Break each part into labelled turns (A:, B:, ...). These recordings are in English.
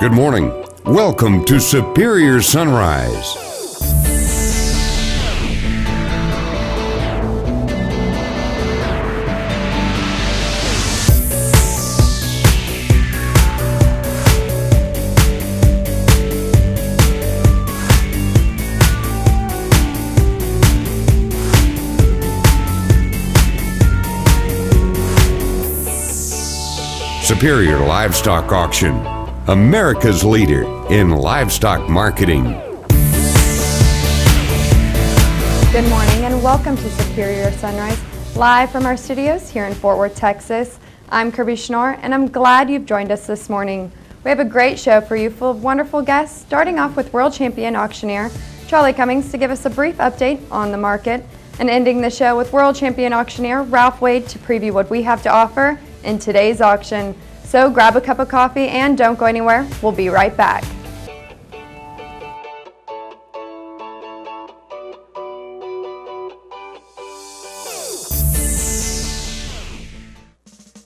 A: Good morning. Welcome to Superior Sunrise. Superior Livestock Auction, America's leader in livestock marketing.
B: Good morning and welcome to Superior Sunrise, live from our studios here in Fort Worth, Texas. I'm Kirby Schnorr and I'm glad you've joined us this morning. We have a great show for you full of wonderful guests, starting off with world champion auctioneer Charlie Cummings to give us a brief update on the market, and ending the show with world champion auctioneer Ralph Wade to preview what we have to offer in today's auction. So grab a cup of coffee and don't go anywhere. We'll be right back.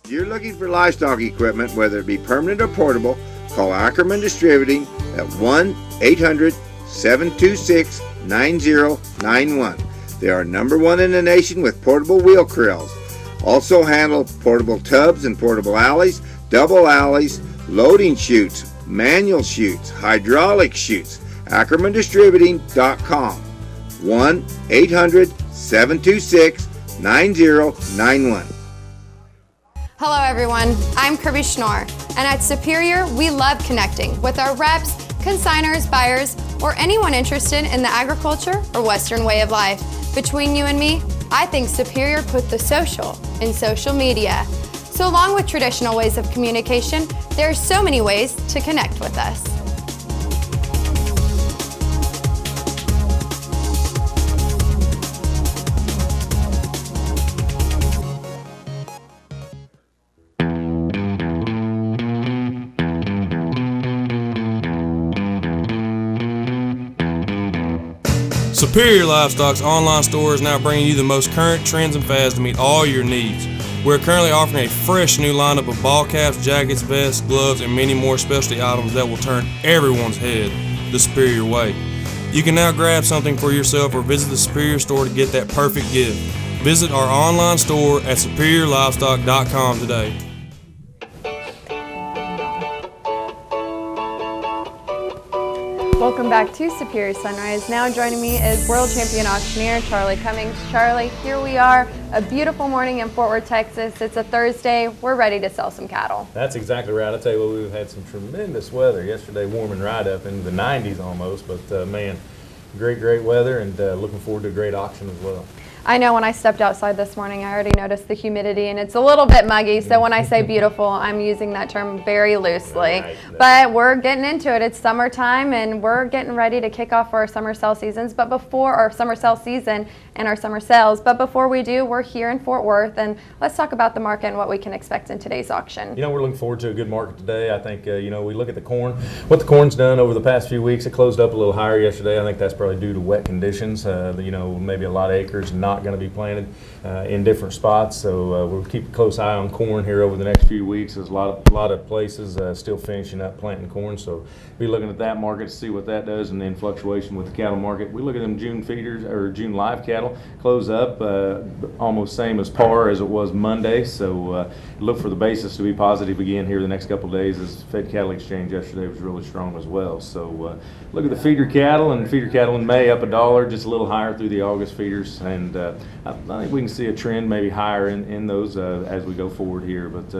C: If you're looking for livestock equipment, whether it be permanent or portable, call Ackerman Distributing at 1-800-726-9091. They are number one in the nation with portable wheel corrals. Also handle portable tubs and portable alleys, double alleys, loading chutes, manual chutes, hydraulic chutes. AckermanDistributing.com. 1-800-726-9091.
B: Hello everyone, I'm Kirby Schnorr, and at Superior we love connecting with our reps, consigners, buyers, or anyone interested in the agriculture or Western way of life. Between you and me, I think Superior put the social in social media. So along with traditional ways of communication, there are so many ways to connect with us.
D: Superior Livestock's online store is now bringing you the most current trends and fads to meet all your needs. We're currently offering a fresh new lineup of ball caps, jackets, vests, gloves, and many more specialty items that will turn everyone's head the Superior way. You can now grab something for yourself or visit the Superior store to get that perfect gift. Visit our online store at superiorlivestock.com today.
B: Welcome back to Superior Sunrise. Now joining me is world champion auctioneer Charlie Cummings. Charlie, here we are, a beautiful morning in Fort Worth, Texas. It's a Thursday. We're ready to sell some cattle.
E: That's exactly right. I tell you what, we've had some tremendous weather yesterday, warming right up into the 90s almost. But man, great weather, and looking forward to a great auction as well.
B: I know when I stepped outside this morning, I already noticed the humidity, and it's a little bit muggy, so when I say beautiful, I'm using that term very loosely.
E: Right.
B: But we're getting into it. It's summertime, and we're getting ready to kick off our summer sale seasons, but before our summer sale season and our summer sales. But before we do, we're here in Fort Worth, and let's talk about the market and what we can expect in today's auction.
E: You know, we're looking forward to a good market today. I think, we look at the corn, what the corn's done over the past few weeks. It closed up a little higher yesterday. I think that's probably due to wet conditions. Maybe a lot of acres not going to be planted in different spots, so we'll keep a close eye on corn here over the next few weeks. There's a lot of places still finishing up planting corn, so be looking at that market to see what that does, and then fluctuation with the cattle market. We look at them June feeders or June live cattle close up almost same as par as it was Monday, so look for the basis to be positive again here the next couple of days, as Fed Cattle Exchange yesterday was really strong as well. So look at the feeder cattle, and feeder cattle in May up $1, just a little higher through the August feeders, and I think we can see a trend maybe higher in those as we go forward here. But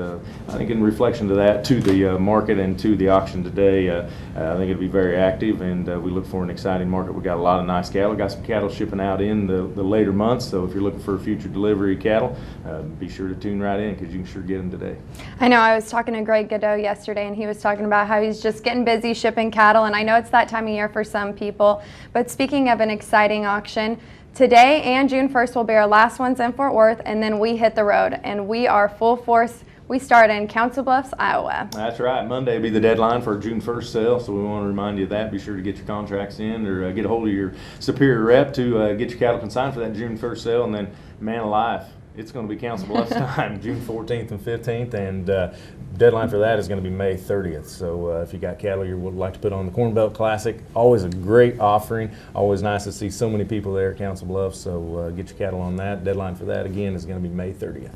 E: I think in reflection to that, to the market and to the auction today, I think it'll be very active, and we look for an exciting market. We got a lot of nice cattle. Got some cattle shipping out in the later months, so if you're looking for future delivery cattle, be sure to tune right in, because you can sure get them today.
B: I know I was talking to Greg Godot yesterday, and he was talking about how he's just getting busy shipping cattle, and I know it's that time of year for some people. But speaking of an exciting auction, today and June 1st will be our last ones in Fort Worth, and then we hit the road, and we are full force. We start in Council Bluffs, Iowa.
E: That's right. Monday will be the deadline for June 1st sale, so we want to remind you of that. Be sure to get your contracts in, or get a hold of your Superior rep to get your cattle consigned for that June 1st sale, and then man alive. It's going to be Council Bluffs time, June 14th and 15th, and deadline for that is going to be May 30th. So if you got cattle you would like to put on the Corn Belt Classic, always a great offering. Always nice to see so many people there at Council Bluffs. So get your cattle on that. Deadline for that again is going to be May 30th.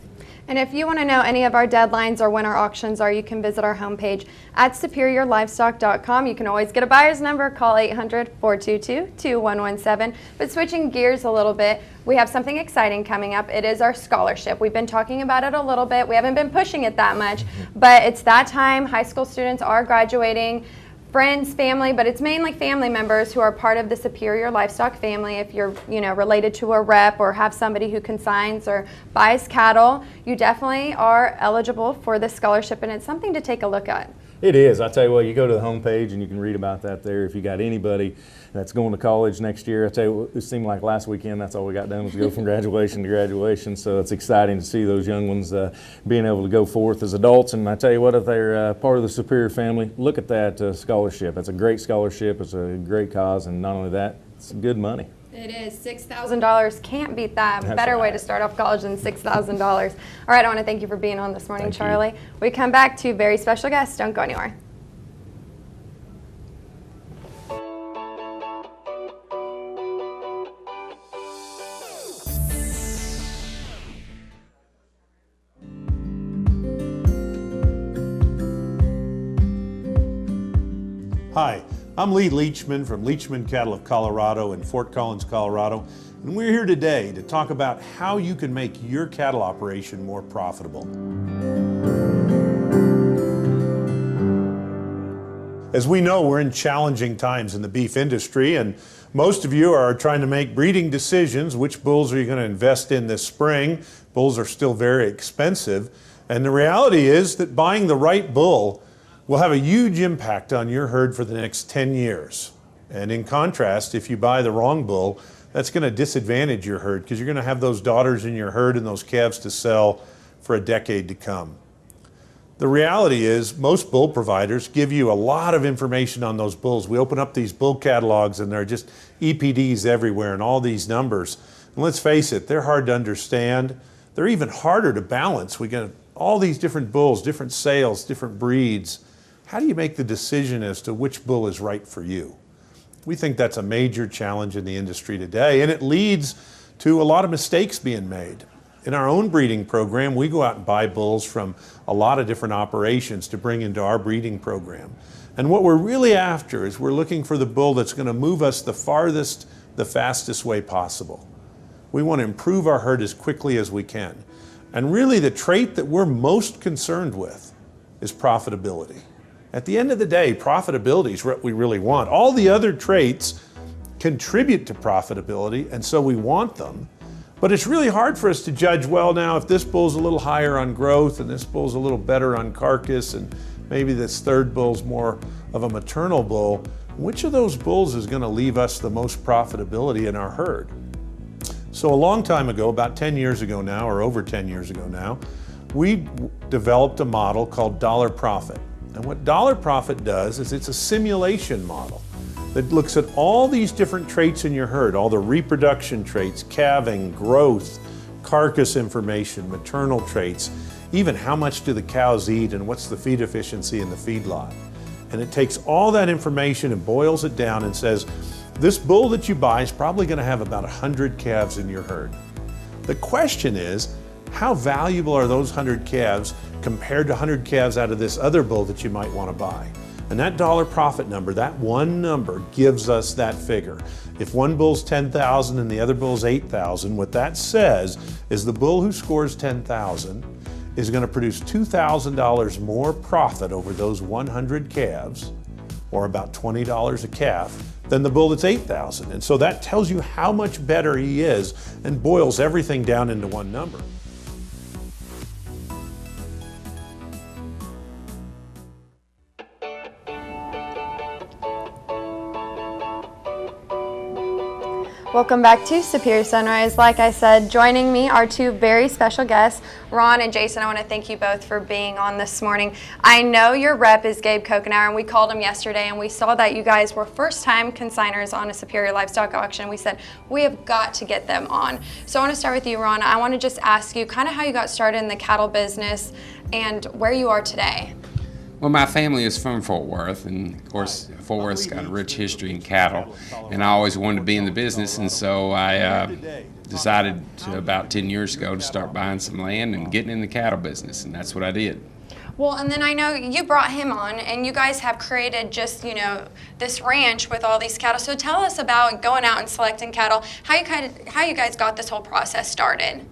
B: And if you want to know any of our deadlines or when our auctions are, you can visit our homepage at superiorlivestock.com. You can always get a buyer's number, call 800-422-2117. But switching gears a little bit, we have something exciting coming up. It is our scholarship. We've been talking about it a little bit. We haven't been pushing it that much, but it's that time. High school students are graduating. Friends, family, but it's mainly family members who are part of the Superior Livestock family. If you're, related to a rep or have somebody who consigns or buys cattle, you definitely are eligible for this scholarship, and it's something to take a look at.
E: It is. I tell you what, you go to the homepage and you can read about that there. If you got anybody that's going to college next year, I tell you what, it seemed like last weekend that's all we got done was go from graduation to graduation. So it's exciting to see those young ones being able to go forth as adults. And I tell you what, if they're part of the Superior family, look at that scholarship. It's a great scholarship. It's a great cause, and not only that, it's good money.
B: It is. $6,000. Can't beat that.
E: That's
B: Better way
E: right.
B: to start off college than $6,000. All right, I want to thank you for being on this morning,
E: Thank you.
B: Charlie. We come back to very special guests. Don't go anywhere.
F: Hi, I'm Lee Leachman from Leachman Cattle of Colorado in Fort Collins, Colorado, and we're here today to talk about how you can make your cattle operation more profitable. As we know, we're in challenging times in the beef industry, and most of you are trying to make breeding decisions. Which bulls are you going to invest in this spring? Bulls are still very expensive, and the reality is that buying the right bull will have a huge impact on your herd for the next 10 years. And in contrast, if you buy the wrong bull, that's going to disadvantage your herd because you're going to have those daughters in your herd and those calves to sell for a decade to come. The reality is most bull providers give you a lot of information on those bulls. We open up these bull catalogs and there are just EPDs everywhere and all these numbers. And let's face it, they're hard to understand. They're even harder to balance. We get all these different bulls, different sales, different breeds. How do you make the decision as to which bull is right for you? We think that's a major challenge in the industry today, and it leads to a lot of mistakes being made. In our own breeding program, we go out and buy bulls from a lot of different operations to bring into our breeding program. And what we're really after is we're looking for the bull that's going to move us the farthest, the fastest way possible. We want to improve our herd as quickly as we can. And really the trait that we're most concerned with is profitability. At the end of the day, profitability is what we really want. All the other traits contribute to profitability, and so we want them. But it's really hard for us to judge, well, now if this bull's a little higher on growth and this bull's a little better on carcass and maybe this third bull's more of a maternal bull, which of those bulls is going to leave us the most profitability in our herd? So a long time ago, about 10 years ago now, or over 10 years ago now, we developed a model called dollar profit. And what dollar profit does is it's a simulation model that looks at all these different traits in your herd, all the reproduction traits, calving, growth, carcass information, maternal traits, even how much do the cows eat and what's the feed efficiency in the feedlot. And it takes all that information and boils it down and says, this bull that you buy is probably going to have about 100 calves in your herd. The question is, how valuable are those 100 calves compared to 100 calves out of this other bull that you might want to buy? And that dollar profit number, that one number, gives us that figure. If one bull's 10,000 and the other bull's 8,000, what that says is the bull who scores 10,000 is going to produce $2,000 more profit over those 100 calves, or about $20 a calf, than the bull that's 8,000. And so that tells you how much better he is and boils everything down into one number.
B: Welcome back to Superior Sunrise. Like I said, joining me are two very special guests, Ron and Jason. I want to thank you both for being on this morning. I know your rep is Gabe Kokenauer, and we called him yesterday, and we saw that you guys were first-time consigners on a Superior Livestock auction. We said, we have got to get them on. So I want to start with you, Ron. I want to just ask you kind of how you got started in the cattle business and where you are today.
G: Well, my family is from Fort Worth, and of course, Fort Worth's got a rich history in cattle, and I always wanted to be in the business, and so I decided about 10 years ago to start buying some land and getting in the cattle business, and that's what I did.
B: Well, and then I know you brought him on, and you guys have created just, this ranch with all these cattle. So tell us about going out and selecting cattle, how you guys got this whole process started.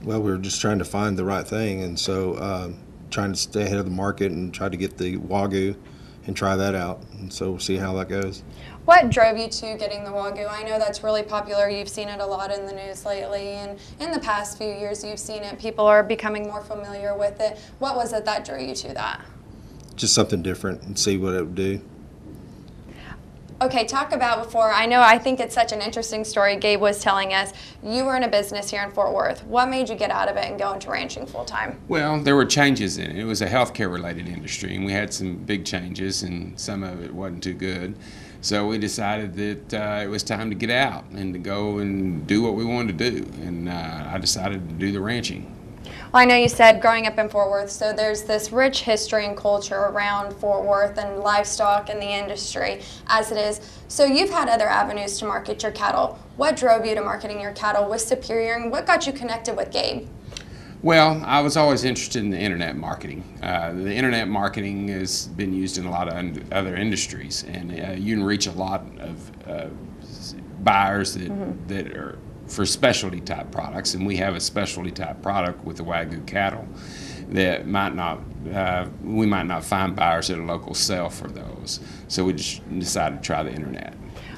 H: Well, we were just trying to find the right thing, and so trying to stay ahead of the market and try to get the Wagyu and try that out, and so we'll see how that goes.
B: What drove you to getting the Wagyu? I know that's really popular. You've seen it a lot in the news lately, and in the past few years you've seen it. People are becoming more familiar with it. What was it that drew you to that?
H: Just something different and see what it would do.
B: Okay, talk about before. I think it's such an interesting story. Gabe was telling us you were in a business here in Fort Worth. What made you get out of it and go into ranching full time?
G: Well, there were changes in it. It was a healthcare related industry, and we had some big changes, and some of it wasn't too good. So we decided that it was time to get out and to go and do what we wanted to do, and I decided to do the ranching.
B: Well, I know you said growing up in Fort Worth, so there's this rich history and culture around Fort Worth and livestock and the industry as it is. So you've had other avenues to market your cattle. What drove you to marketing your cattle with Superior, and what got you connected with Gabe?
G: Well, I was always interested in the internet marketing. The internet marketing has been used in a lot of other industries, and you can reach a lot of buyers that are for specialty type products, and we have a specialty type product with the Wagyu cattle that we might not find buyers at a local sale for those. So we just decided to try the internet.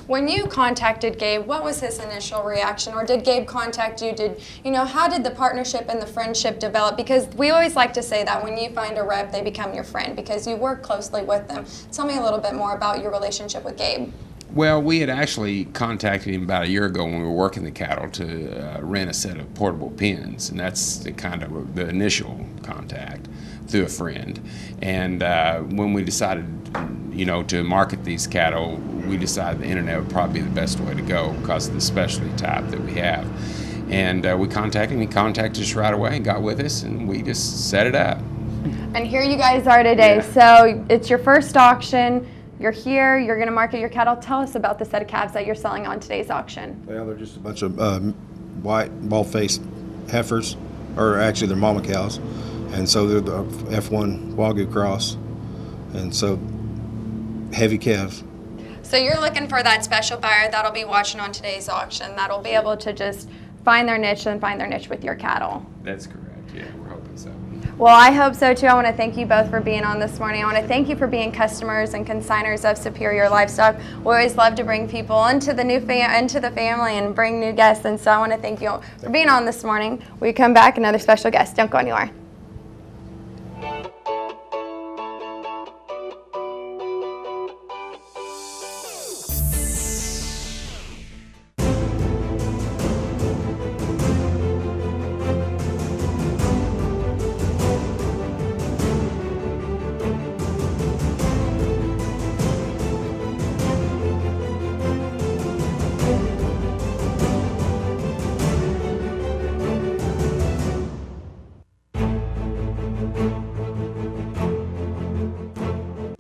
B: When you contacted Gabe, what was his initial reaction? Or did Gabe contact you? How did the partnership and the friendship develop? Because we always like to say that when you find a rep, they become your friend because you work closely with them. Tell me a little bit more about your relationship with Gabe.
G: Well, we had actually contacted him about a year ago when we were working the cattle to rent a set of portable pens, and that's the initial contact through a friend. And when we decided, to market these cattle, we decided the internet would probably be the best way to go because of the specialty type that we have. And we contacted him. He contacted us right away and got with us, and we just set it up.
B: And here you guys are today.
G: Yeah.
B: So it's your first auction. You're here, you're going to market your cattle. Tell us about the set of calves that you're selling on today's auction.
H: Well, they're just a bunch of white, bald-faced heifers, or actually they're mama cows, and so they're the F1 Wagyu cross, and so heavy calves.
B: So you're looking for that special buyer that'll be watching on today's auction, that'll be able to just find their niche and find their niche with your cattle.
G: That's correct, yeah, we're hoping so.
B: Well, I hope so too. I want to thank you both for being on this morning. I want to thank you for being customers and consigners of Superior Livestock. We always love to bring people into the into the family and bring new guests, and so I want to thank you for being on this morning. We come back, another special guest. Don't go anywhere.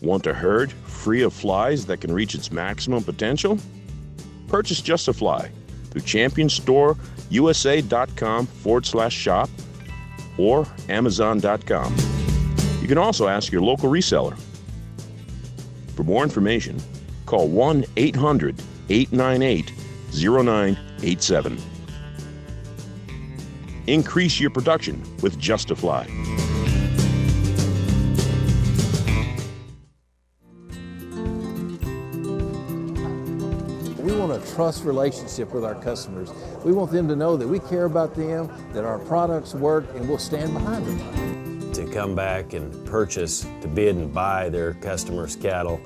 I: Want a herd free of flies that can reach its maximum potential? Purchase Just a Fly through ChampionStoreUSA.com/shop or Amazon.com. You can also ask your local reseller. For more information, call 1-800-898-0987. Increase your production with Just a Fly.
J: We want a trust relationship with our customers. We want them to know that we care about them, that our products work, and we'll stand behind them.
K: To come back and purchase, to bid and buy their customers' cattle,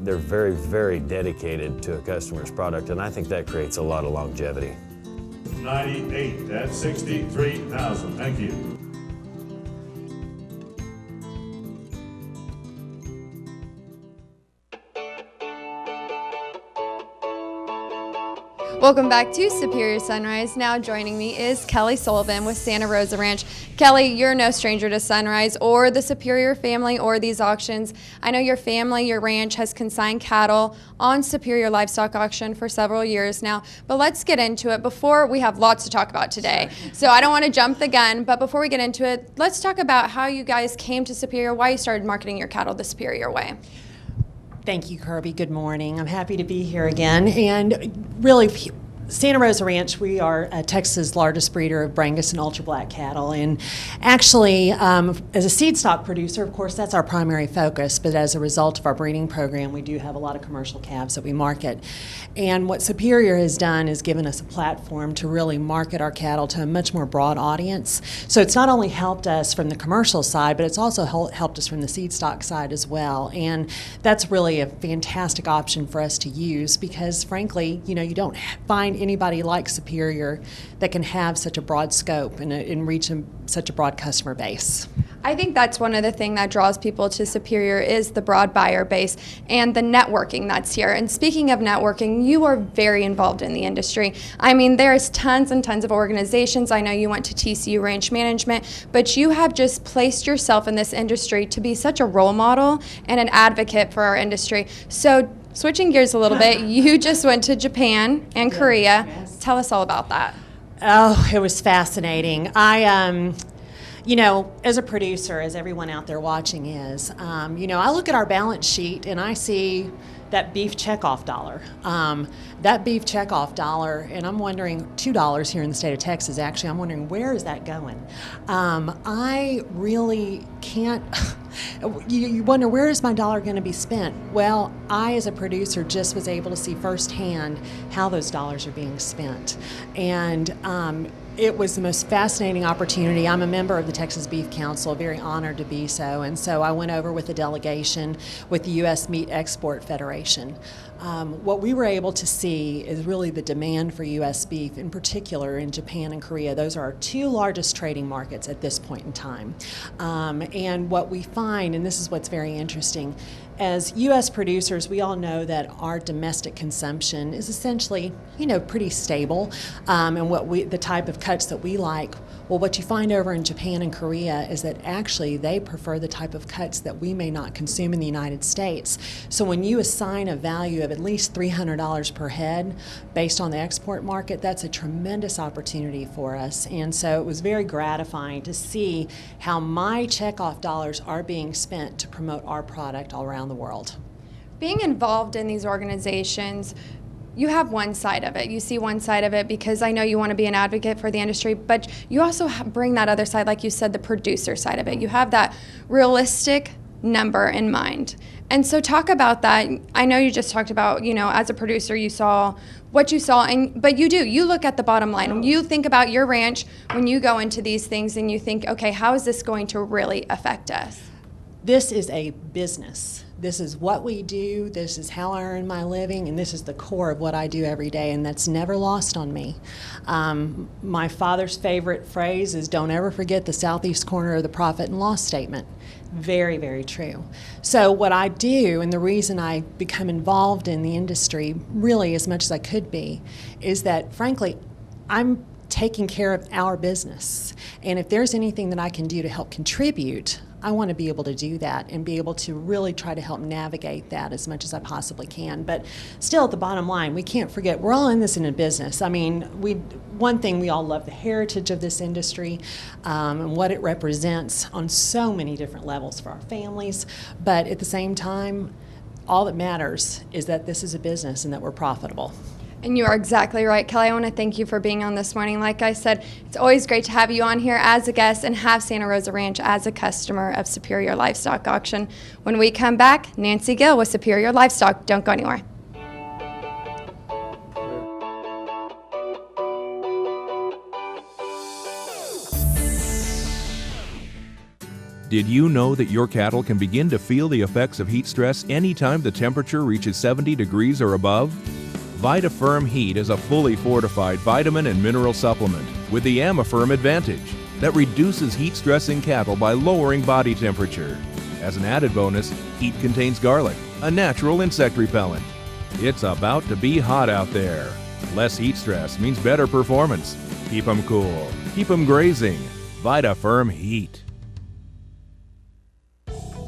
K: they're very, very dedicated to a customer's product, and I think that creates a lot of longevity.
F: 98, that's 63,000. Thank you.
B: Welcome back to Superior Sunrise. Now joining me is Kelly Sullivan with Santa Rosa Ranch. Kelly, you're no stranger to Sunrise or the Superior family or these auctions. I know your family, your ranch, has consigned cattle on Superior Livestock Auction for several years now, but let's get into it before we have lots to talk about today. So I don't want to jump the gun, but before we get into it, let's talk about how you guys came to Superior, why you started marketing your cattle the Superior way.
L: Thank you, Kirby. Good morning. I'm happy to be here again. And really, Santa Rosa Ranch, we are Texas' largest breeder of Brangus and Ultra Black cattle. And actually, as a seed stock producer, of course, that's our primary focus. But as a result of our breeding program, we do have a lot of commercial calves that we market. And what Superior has done is given us a platform to really market our cattle to a much more broad audience. So it's not only helped us from the commercial side, but it's also helped us from the seed stock side as well. And that's really a fantastic option for us to use because, frankly, you know, you don't find anybody like Superior that can have such a broad scope and reach such a broad customer base.
B: I think that's one of the things that draws people to Superior is the broad buyer base and the networking that's here. And speaking of networking, you are very involved in the industry. I mean, there's tons and tons of organizations. I know you went to TCU Ranch Management, but you have just placed yourself in this industry to be such a role model and an advocate for our industry. So switching gears a little bit, you just went to Japan and Korea. Yes. Tell us all about that.
L: Oh, it was fascinating. You know, as a producer, as everyone out there watching is, you know, I look at our balance sheet and I see that beef checkoff dollar. That beef checkoff dollar, and I'm wondering, $2 here in the state of Texas, actually, I'm wondering where is that going? I really can't, you wonder where is my dollar going to be spent? Well, I as a producer just was able to see firsthand how those dollars are being spent. And it was the most fascinating opportunity. I'm a member of the Texas Beef Council, very honored to be so. And so I went over with a delegation with the U.S. Meat Export Federation. What we were able to see is really the demand for U.S. beef, in particular in Japan and Korea. Those are our two largest trading markets at this point in time. And what we find, and this is what's very interesting, as U.S. producers, we all know that our domestic consumption is essentially, you know, pretty stable, and the type of cuts that we like. Well, what you find over in Japan and Korea is that actually they prefer the type of cuts that we may not consume in the United States. So when you assign a value of at least $300 per head based on the export market, that's a tremendous opportunity for us. And so it was very gratifying to see how my checkoff dollars are being spent to promote our product all around the world.
B: Being involved in these organizations, you have one side of it. You see one side of it because I know you want to be an advocate for the industry, but you also bring that other side, like you said, the producer side of it. You have that realistic number in mind. And so talk about that. I know you just talked about, you know, as a producer, you saw what you saw, but you look at the bottom line. When you think about your ranch, when you go into these things and you think, okay, how is this going to really affect us?
L: This is a business. This is what we do, this is how I earn my living, and this is the core of what I do every day, and that's never lost on me. My father's favorite phrase is, don't ever forget the southeast corner of the profit and loss statement. Very, very true. So what I do, and the reason I become involved in the industry really as much as I could be, is that, frankly, I'm taking care of our business. And if there's anything that I can do to help contribute, I want to be able to do that and be able to really try to help navigate that as much as I possibly can. But still, at the bottom line, we can't forget, we're all in this in a business. I mean, one thing, we all love the heritage of this industry and what it represents on so many different levels for our families. But at the same time, all that matters is that this is a business and that we're profitable.
B: And you are exactly right, Kelly. I want to thank you for being on this morning. Like I said, it's always great to have you on here as a guest and have Santa Rosa Ranch as a customer of Superior Livestock Auction. When we come back, Nancy Gill with Superior Livestock. Don't go anywhere.
M: Did you know that your cattle can begin to feel the effects of heat stress anytime the temperature reaches 70 degrees or above? VitaFerm Heat is a fully fortified vitamin and mineral supplement with the Amifirm advantage that reduces heat stress in cattle by lowering body temperature. As an added bonus, Heat contains garlic, a natural insect repellent. It's about to be hot out there. Less heat stress means better performance. Keep them cool. Keep them grazing. VitaFerm Heat.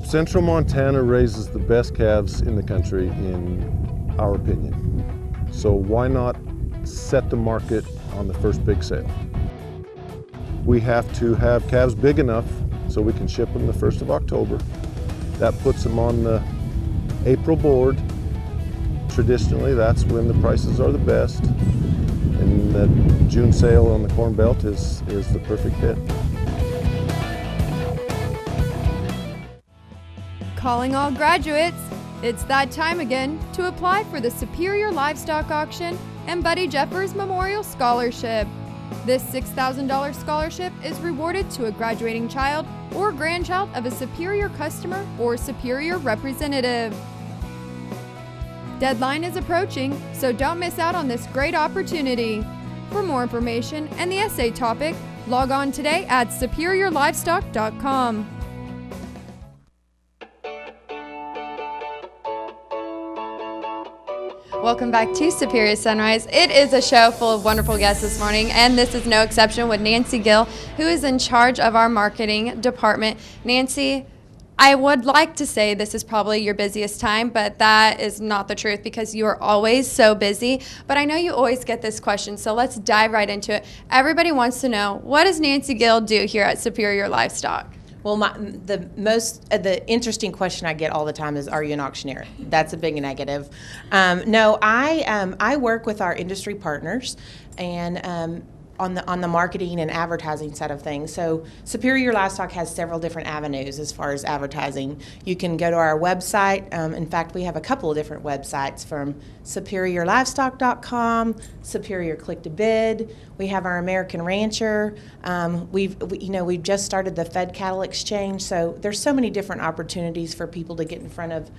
N: Central Montana raises the best calves in the country, in our opinion. So why not set the market on the first big sale? We have to have calves big enough so we can ship them the 1st of October. That puts them on the April board. Traditionally, that's when the prices are the best. And the June sale on the Corn Belt is the perfect fit.
B: Calling all graduates, it's that time again to apply for the Superior Livestock Auction and Buddy Jeffers Memorial Scholarship. This $6,000 scholarship is rewarded to a graduating child or grandchild of a Superior customer or Superior representative. Deadline is approaching, so don't miss out on this great opportunity. For more information and the essay topic, log on today at superiorlivestock.com. Welcome back to Superior Sunrise. It is a show full of wonderful guests this morning, and this is no exception with Nancy Gill, who is in charge of our marketing department. Nancy, I would like to say this is probably your busiest time, but that is not the truth because you are always so busy. But I know you always get this question, so let's dive right into it. Everybody wants to know, what does Nancy Gill do here at Superior Livestock?
O: Well, the interesting question I get all the time is, are you an auctioneer? That's a big negative. No, I work with our industry partners and on the marketing and advertising side of things. So Superior Livestock has several different avenues as far as advertising. You can go to our website. In fact, we have a couple of different websites, from superiorlivestock.com, Superior Click to Bid. We have our American Rancher. We've just started the Fed Cattle Exchange. So there's so many different opportunities for people to get in front of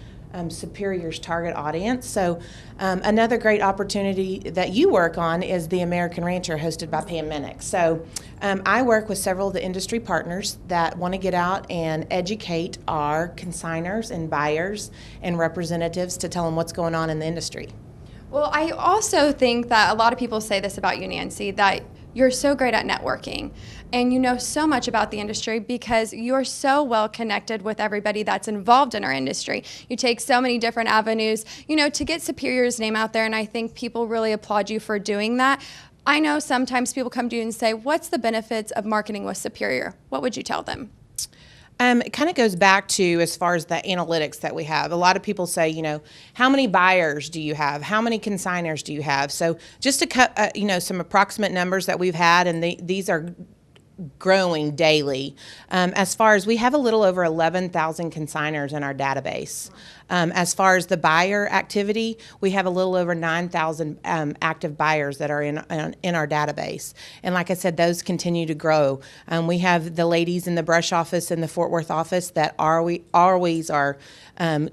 O: Superior's target audience. So another great opportunity that you work on is the American Rancher, hosted by Pam Minnick. So I work with several of the industry partners that want to get out and educate our consigners and buyers and representatives to tell them what's going on in the industry.
B: Well, I also think that a lot of people say this about you, Nancy, that you're so great at networking and you know so much about the industry because you're so well connected with everybody that's involved in our industry. You take so many different avenues, to get Superior's name out there, and I think people really applaud you for doing that. I know sometimes people come to you and say, what's the benefits of marketing with Superior? What would you tell them?
O: It kind of goes back to, as far as the analytics that we have. A lot of people say, how many buyers do you have? How many consigners do you have? So just to cut, some approximate numbers that we've had, and these are growing daily. As far as, we have a little over 11,000 consigners in our database. As far as the buyer activity, we have a little over 9,000 active buyers that are in our database. And like I said, those continue to grow. We have the ladies in the Brush office and the Fort Worth office that always are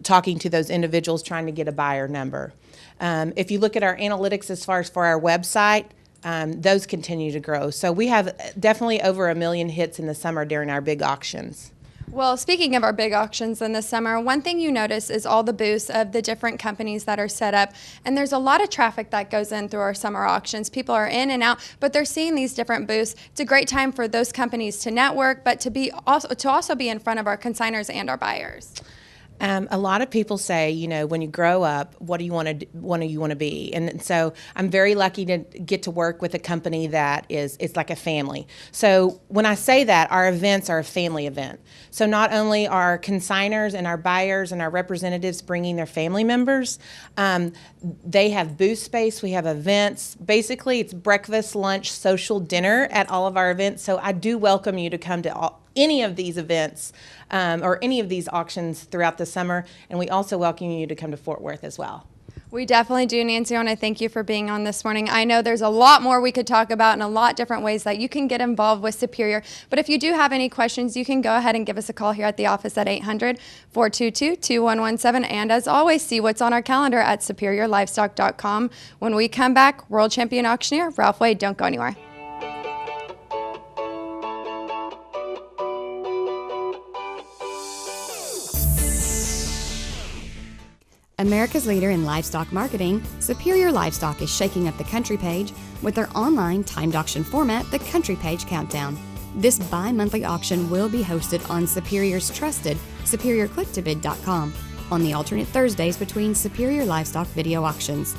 O: talking to those individuals trying to get a buyer number. If you look at our analytics as far as for our website, those continue to grow. So we have definitely over 1 million hits in the summer during our big auctions.
B: Well, speaking of our big auctions in the summer, one thing you notice is all the booths of the different companies that are set up. And there's a lot of traffic that goes in through our summer auctions. People are in and out, but they're seeing these different booths. It's a great time for those companies to network, but to also be in front of our consigners and our buyers.
O: A lot of people say, when you grow up, what do you want to be? And so I'm very lucky to get to work with a company that it's like a family. So when I say that, our events are a family event. So not only are consigners and our buyers and our representatives bringing their family members, they have booth space, we have events. Basically, it's breakfast, lunch, social, dinner at all of our events. So I do welcome you to come to any of these events or any of these auctions throughout the summer, and we also welcome you to come to Fort Worth as well.
B: We definitely do, Nancy. I want to thank you for being on this morning. I know there's a lot more we could talk about and a lot different ways that you can get involved with Superior. But if you do have any questions, you can go ahead and give us a call here at the office at 800-422-2117. And as always, see what's on our calendar at superiorlivestock.com. When we come back, world champion auctioneer Ralph Wade. Don't go anywhere.
P: America's leader in livestock marketing, Superior Livestock is shaking up the Country Page with their online timed auction format, the Country Page Countdown. This bi-monthly auction will be hosted on Superior's trusted SuperiorClickToBid.com on the alternate Thursdays between Superior Livestock video auctions.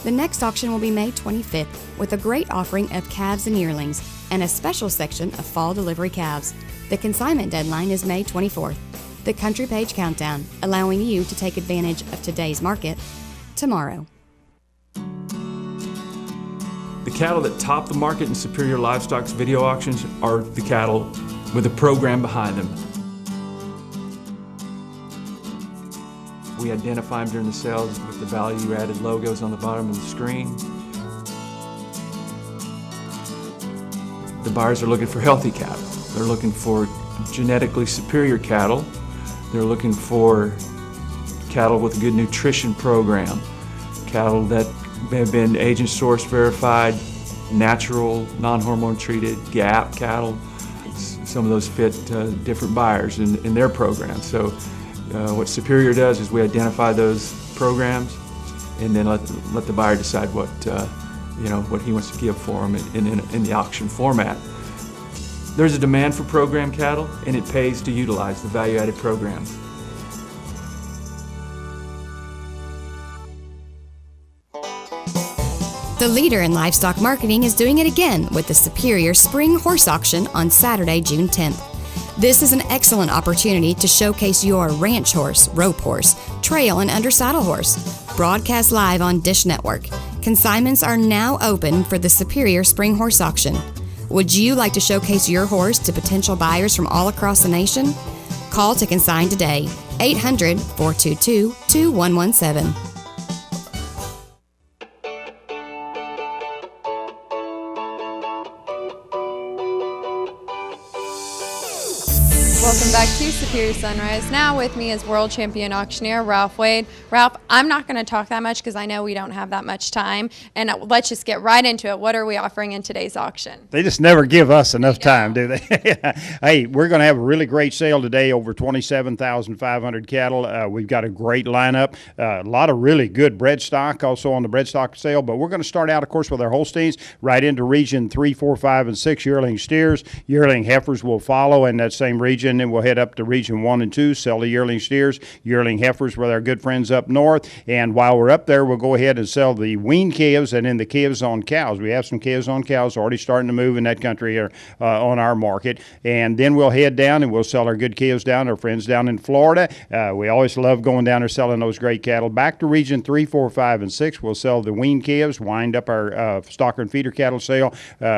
P: The next auction will be May 25th with a great offering of calves and yearlings and a special section of fall delivery calves. The consignment deadline is May 24th. The Country Page Countdown, allowing you to take advantage of today's market tomorrow.
Q: The cattle that top the market in Superior Livestock's video auctions are the cattle with a program behind them. We identify them during the sales with the value-added logos on the bottom of the screen. The buyers are looking for healthy cattle. They're looking for genetically superior cattle. They're looking for cattle with a good nutrition program, cattle that have been agent source verified, natural, non-hormone treated, GAP cattle. Some of those fit different buyers in their programs. So what Superior does is we identify those programs and then let the buyer decide what what he wants to give for them in the auction format. There's a demand for program cattle, and it pays to utilize the value-added programs.
P: The leader in livestock marketing is doing it again with the Superior Spring Horse Auction on Saturday, June 10th. This is an excellent opportunity to showcase your ranch horse, rope horse, trail, and undersaddle horse. Broadcast live on Dish Network. Consignments are now open for the Superior Spring Horse Auction. Would you like to showcase your horse to potential buyers from all across the nation? Call to consign today, 800-422-2117.
B: Welcome back to Superior Sunrise. Now with me is world champion auctioneer Ralph Wade. Ralph, I'm not going to talk that much because I know we don't have that much time. And let's just get right into it. What are we offering in today's auction?
R: They just never give us enough time, do they? Hey, we're going to have a really great sale today, over 27,500 cattle. We've got a great lineup, a lot of really good bred stock also on the bred stock sale. But we're going to start out, of course, with our Holsteins, right into region 3, 4, 5, and 6 yearling steers. Yearling heifers will follow in that same region. Then we'll head up to region 1 and 2, sell the yearling steers, yearling heifers with our good friends up north. And while we're up there, we'll go ahead and sell the weaned calves and then the calves on cows. We have some calves on cows already starting to move in that country here on our market. And then we'll head down and we'll sell our good calves down, our friends down in Florida. We always love going down there selling those great cattle. Back to region 3, 4, 5, and 6, we'll sell the weaned calves, wind up our stocker and feeder cattle sale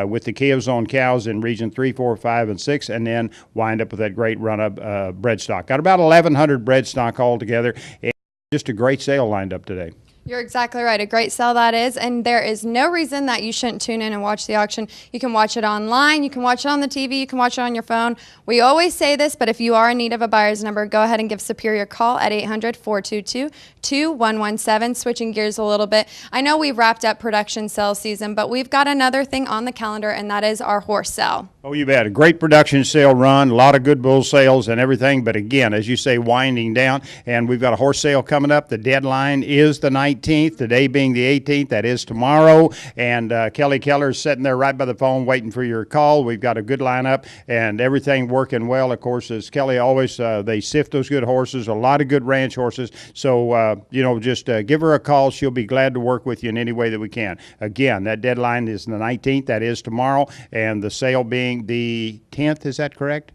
R: with the calves on cows in region 3, 4, 5, and 6, and then wind up with that great run of bred stock. Got about 1,100 bred stock altogether, and just a great sale lined up today.
B: You're exactly right. A great sale that is, and there is no reason that you shouldn't tune in and watch the auction. You can watch it online, you can watch it on the TV, you can watch it on your phone. We always say this, but if you are in need of a buyer's number, go ahead and give Superior a call at 800-422-2117. Switching gears a little bit. I know we wrapped up production sale season, but we've got another thing on the calendar, and that is our horse sale.
R: Oh, you bet. A great production sale run, a lot of good bull sales and everything, but again, as you say, winding down, and we've got a horse sale coming up. The deadline is the 19th, today being the 18th. That is tomorrow, and Kelly Keller is sitting there right by the phone waiting for your call. We've got a good lineup and everything working well. Of course, as Kelly always, they sift those good horses, a lot of good ranch horses, so just give her a call. She'll be glad to work with you in any way that we can. Again, that deadline is the 19th. That is tomorrow, and the sale being the 10th, is that correct?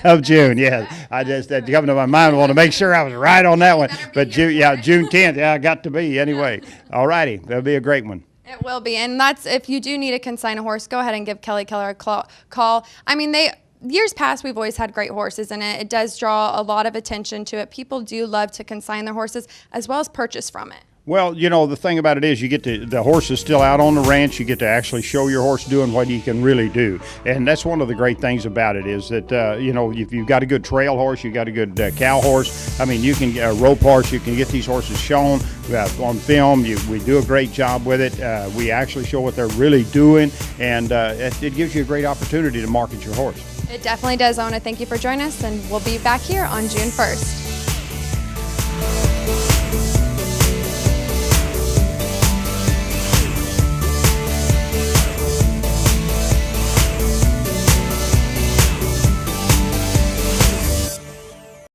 R: Of June, yeah. I just, that coming to my mind, I want to make sure I was right on that one. But June 10th, yeah, I got to be anyway. All righty, that'll be a great one.
B: It will be, and that's, if you do need to consign a horse, go ahead and give Kelly Keller a call. I mean, years past, we've always had great horses, and it does draw a lot of attention to it. People do love to consign their horses as well as purchase from it.
R: Well, you know, the thing about it is you get the horse is still out on the ranch. You get to actually show your horse doing what he can really do. And that's one of the great things about it is that, you know, if you've got a good trail horse, you've got a good cow horse. I mean, you can rope horse, you can get these horses shown on film. We do a great job with it. We actually show what they're really doing, and it gives you a great opportunity to market your horse.
B: It definitely does. I want to thank you for joining us, and we'll be back here on June 1st.